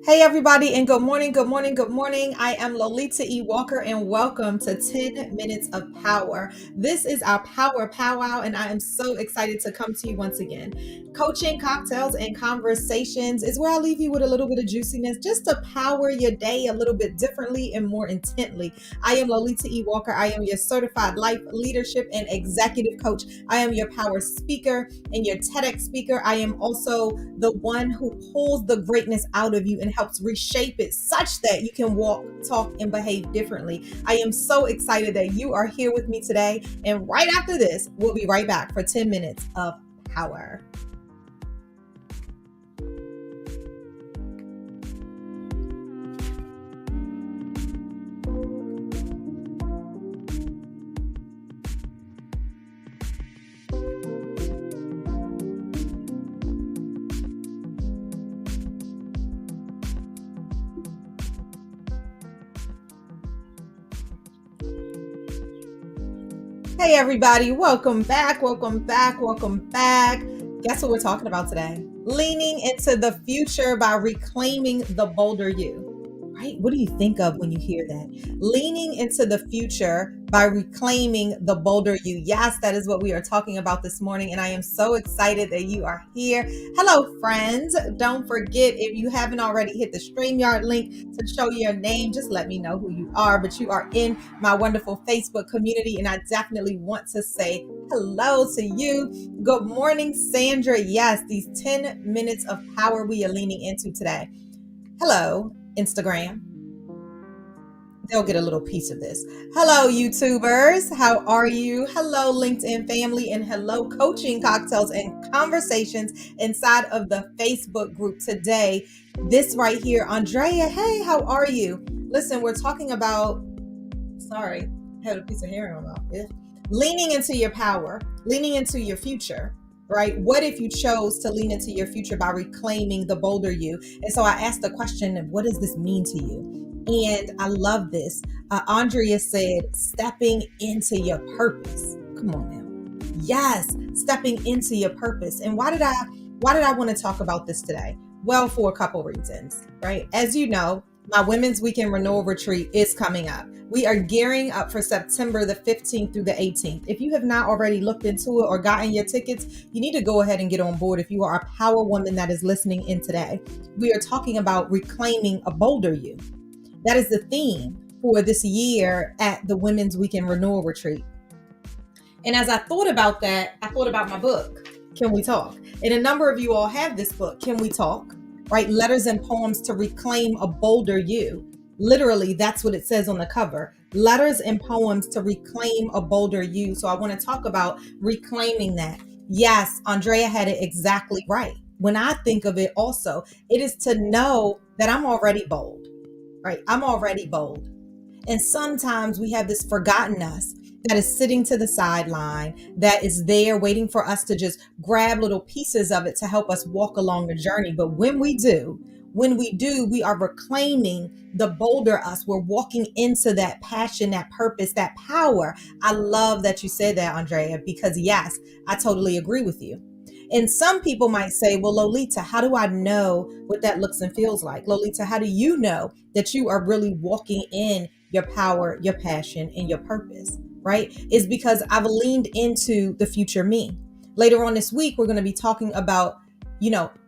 Hey, everybody, and good morning, good morning, good morning. I am Lolita E. Walker, and welcome to 10 Minutes of Power. This is our Power Powwow, and I am so excited to come to you once again. Coaching, cocktails, and conversations is where I leave you with a little bit of juiciness just to power your day a little bit differently and more intently. I am Lolita E. Walker. I am your certified life leadership and executive coach. I am your power speaker and your TEDx speaker. I am also the one who pulls the greatness out of you and helps reshape it such that you can walk, talk, and behave differently. I am so excited that you are here with me today. And right after this, we'll be right back for 10 minutes of power. Hey, everybody, welcome back, welcome back, welcome back. Guess what we're talking about today? Leaning into the future by reclaiming the bolder you. Right? What do you think of when you hear that? Leaning into the future by reclaiming the bolder you. Yes, that is what we are talking about this morning. And I am so excited that you are here. Hello, friends. Don't forget, if you haven't already hit the StreamYard link to show your name, just let me know who you are. But you are in my wonderful Facebook community, and I definitely want to say hello to you. Good morning, Sandra. Yes, these 10 minutes of power we are leaning into today. Hello, Instagram. They'll get a little piece of this. Hello, YouTubers. How are you? Hello, LinkedIn family, and hello, coaching cocktails and conversations inside of the Facebook group today. This right here, Andrea. Hey, how are you? Listen, we're talking about, sorry, I had a piece of hair in my mouth. Yeah. Leaning into your power, leaning into your future. Right? What if you chose to lean into your future by reclaiming the bolder you? And so I asked the question, what does this mean to you? And I love this. Andrea said, stepping into your purpose. Come on now. Yes, stepping into your purpose. And why did I want to talk about this today? Well, for a couple reasons, right? As you know, my Women's Weekend Renewal Retreat is coming up. We are gearing up for September the 15th through the 18th. If you have not already looked into it or gotten your tickets, you need to go ahead and get on board if you are a power woman that is listening in today. We are talking about reclaiming a bolder you. That is the theme for this year at the Women's Weekend Renewal Retreat. And as I thought about that, I thought about my book, Can We Talk? And a number of you all have this book, Can We Talk? Right? Letters and Poems to Reclaim a Bolder You. Literally, that's what it says on the cover. Letters and poems to reclaim a bolder you. So I want to talk about reclaiming that. Yes, Andrea had it exactly right. When I think of it also, it is to know that I'm already bold, right? I'm already bold. And sometimes we have this forgotten us that is sitting to the sideline, that is there waiting for us to just grab little pieces of it to help us walk along the journey. But when we do, we are reclaiming the bolder us. We're walking into that passion, that purpose, that power. I love that you said that, Andrea, because yes, I totally agree with you. And some people might say, well, Lolita, how do I know what that looks and feels like? Lolita, how do you know that you are really walking in your power, your passion, and your purpose, right? Is because I've leaned into the future me. Later on this week, we're going to be talking about,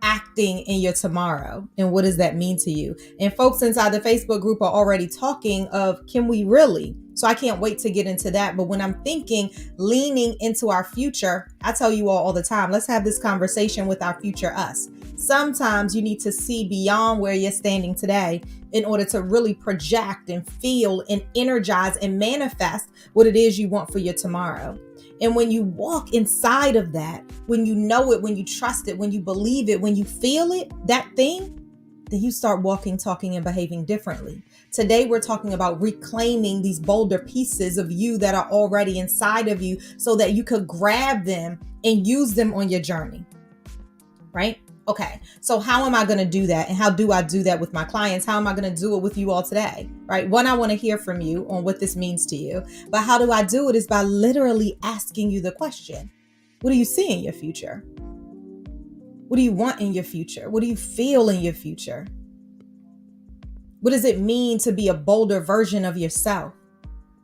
acting in your tomorrow. And what does that mean to you? And folks inside the Facebook group are already talking of, can we really? So I can't wait to get into that. But when I'm thinking leaning into our future, I tell you all the time, let's have this conversation with our future us. Sometimes you need to see beyond where you're standing today in order to really project and feel and energize and manifest what it is you want for your tomorrow. And when you walk inside of that, when you know it, when you trust it, when you believe it, when you feel it, that thing, then you start walking, talking, and behaving differently. Today, we're talking about reclaiming these bolder pieces of you that are already inside of you so that you could grab them and use them on your journey, right? Okay, so how am I going to do that? And how do I do that with my clients? How am I going to do it with you all today? Right? One, I want to hear from you on what this means to you. But how do I do it is by literally asking you the question. What do you see in your future? What do you want in your future? What do you feel in your future? What does it mean to be a bolder version of yourself?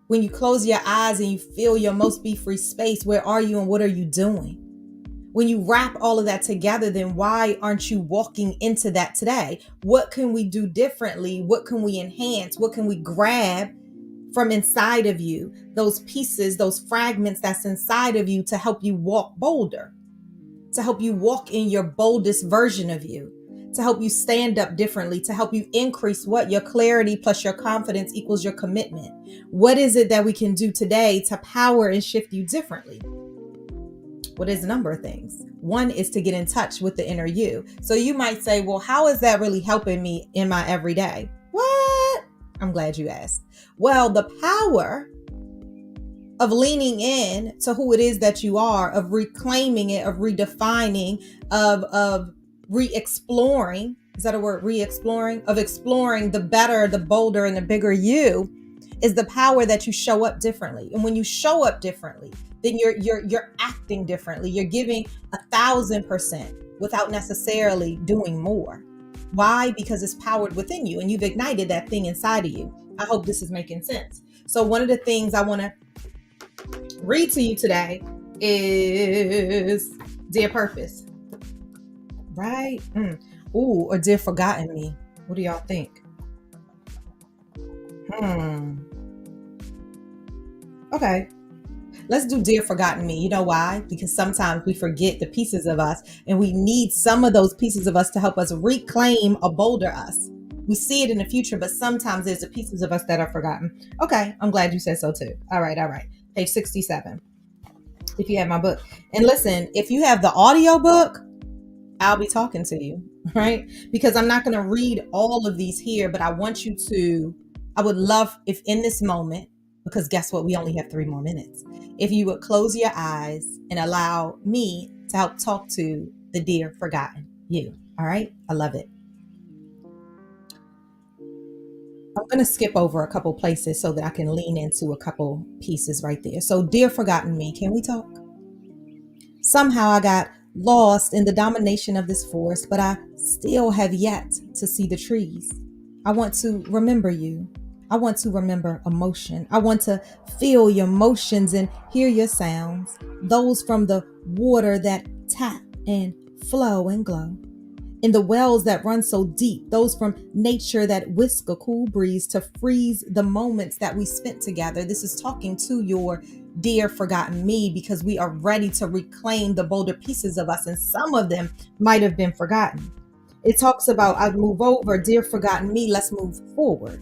When you close your eyes and you feel your most be free space, where are you and what are you doing? When you wrap all of that together, then why aren't you walking into that today? What can we do differently? What can we enhance? What can we grab from inside of you? Those pieces, those fragments that's inside of you to help you walk bolder, to help you walk in your boldest version of you, to help you stand up differently, to help you increase what? Your clarity plus your confidence equals your commitment. What is it that we can do today to power and shift you differently? Well, there's a number of things. One is to get in touch with the inner you. So you might say, well, how is that really helping me in my everyday? What? I'm glad you asked. Well, the power of leaning in to who it is that you are, of reclaiming it, of redefining, of re-exploring. Is that a word? Re-exploring? Of exploring the better, the bolder, and the bigger you is the power that you show up differently. And when you show up differently, then you're acting differently. You're giving 1,000% without necessarily doing more. Why? Because it's powered within you and you've ignited that thing inside of you. I hope this is making sense. So one of the things I want to read to you today is Dear Purpose. Right? Ooh, or Dear Forgotten Me. What do y'all think? Okay. Let's do Dear Forgotten Me. You know why? Because sometimes we forget the pieces of us and we need some of those pieces of us to help us reclaim a bolder us. We see it in the future, but sometimes there's the pieces of us that are forgotten. Okay, I'm glad you said so too. All right. Page 67. If you have my book. And listen, if you have the audio book, I'll be talking to you, right? Because I'm not going to read all of these here, but I want you to, I would love if in this moment, because guess what? We only have 3 more minutes. If you would close your eyes and allow me to help talk to the dear forgotten you. All right. I love it. I'm going to skip over a couple places so that I can lean into a couple pieces right there. So dear forgotten me, can we talk? Somehow I got lost in the domination of this forest, but I still have yet to see the trees. I want to remember you. I want to remember emotion. I want to feel your motions and hear your sounds, those from the water that tap and flow and glow, in the wells that run so deep, those from nature that whisk a cool breeze to freeze the moments that we spent together. This is talking to your dear forgotten me because we are ready to reclaim the bolder pieces of us, and some of them might have been forgotten. It talks about, I'd move over, dear forgotten me, let's move forward.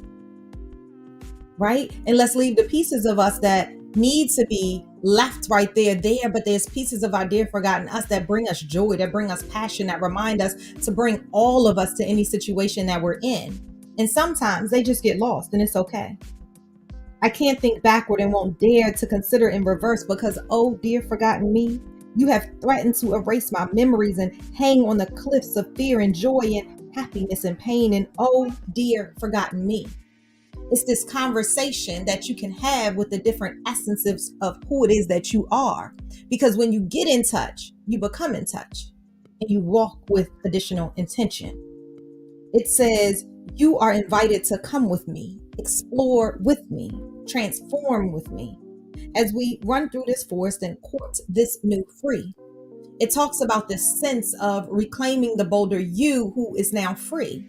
Right? And let's leave the pieces of us that need to be left right there, but there's pieces of our dear forgotten us that bring us joy, that bring us passion, that remind us to bring all of us to any situation that we're in. And sometimes they just get lost and it's okay. I can't think backward and won't dare to consider in reverse because, oh, dear forgotten me, you have threatened to erase my memories and hang on the cliffs of fear and joy and happiness and pain. And oh, dear forgotten me. It's this conversation that you can have with the different essences of who it is that you are. Because when you get in touch, you become in touch and you walk with additional intention. It says, you are invited to come with me, explore with me, transform with me as we run through this forest and court this new free. It talks about this sense of reclaiming the bolder you who is now free.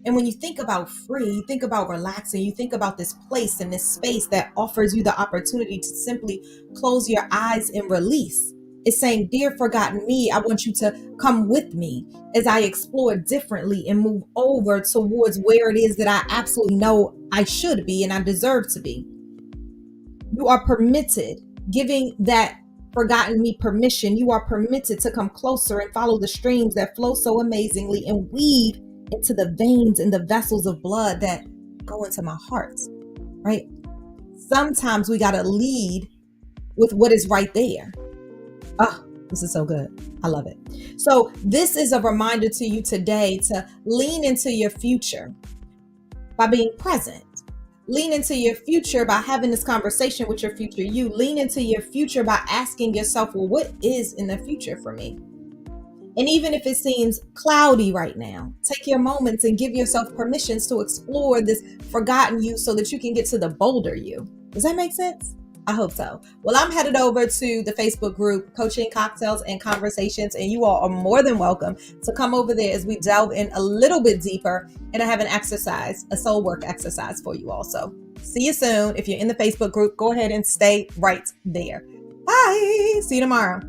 And when you think about free, you think about relaxing, you think about this place and this space that offers you the opportunity to simply close your eyes and release. It's saying, dear forgotten me, I want you to come with me as I explore differently and move over towards where it is that I absolutely know I should be and I deserve to be. You are permitted, giving that forgotten me permission. You are permitted to come closer and follow the streams that flow so amazingly and weave into the veins and the vessels of blood that go into my heart, right? Sometimes we got to lead with what is right there. Oh, this is so good. I love it. So this is a reminder to you today to lean into your future by being present. Lean into your future by having this conversation with your future you. Lean into your future by asking yourself, well, what is in the future for me? And even if it seems cloudy right now, take your moments and give yourself permissions to explore this forgotten you so that you can get to the bolder you. Does that make sense? I hope so. Well, I'm headed over to the Facebook group, Coaching Cocktails and Conversations, and you all are more than welcome to come over there as we delve in a little bit deeper. And I have an exercise, a soul work exercise for you also. See you soon. If you're in the Facebook group, go ahead and stay right there. Bye. See you tomorrow.